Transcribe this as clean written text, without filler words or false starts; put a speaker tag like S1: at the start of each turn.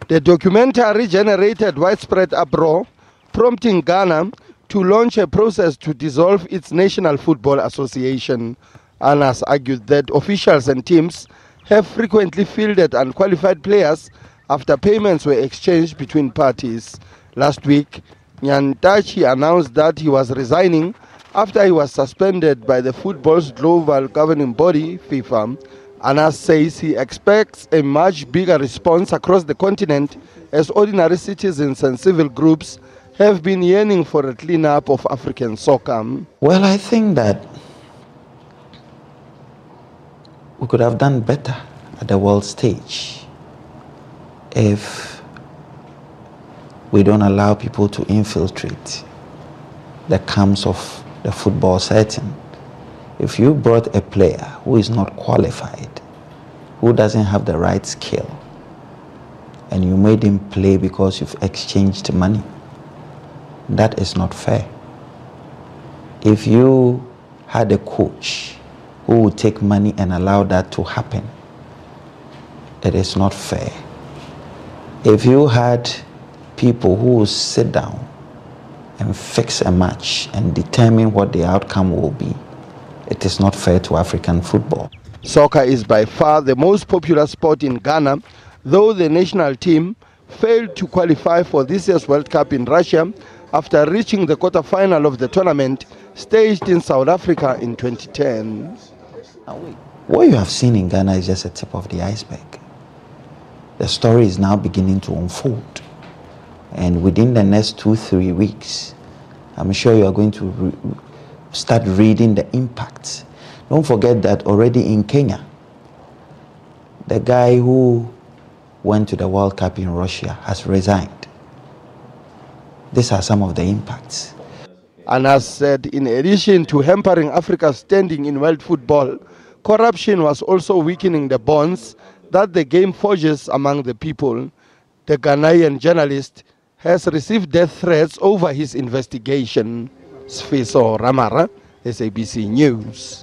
S1: The documentary generated widespread uproar, prompting Ghana to launch a process to dissolve its National Football Association. Anas argued that officials and teams have frequently fielded unqualified players after payments were exchanged between parties. Last week, Nyantakyi announced that he was resigning after he was suspended by the football's global governing body, FIFA. Anas says he expects a much bigger response across the continent as ordinary citizens and civil groups have been yearning for a clean-up of African soccer.
S2: Well, I think that we could have done better at the world stage if we don't allow people to infiltrate the camps of the football setting. If you brought a player who is not qualified, who doesn't have the right skill, and you made him play because you've exchanged money, that is not fair. If you had a coach who would take money and allow that to happen, it is not fair. If you had people who would sit down and fix a match and determine what the outcome will be, it is not fair to African football.
S1: Soccer is by far the most popular sport in Ghana, though the national team failed to qualify for this year's World Cup in Russia after reaching the quarter-final of the tournament staged in South Africa in 2010.
S2: What you have seen in Ghana is just a tip of the iceberg. The story is now beginning to unfold. And within the next 2-3 weeks, I'm sure you are going to start reading the impact. Don't forget that already in Kenya, the guy who went to the World Cup in Russia has resigned. These are some of the impacts.
S1: Anas said in addition to hampering Africa's standing in world football, corruption was also weakening the bonds that the game forges among the people. The Ghanaian journalist has received death threats over his investigation. Sfiso Ramara, SABC News.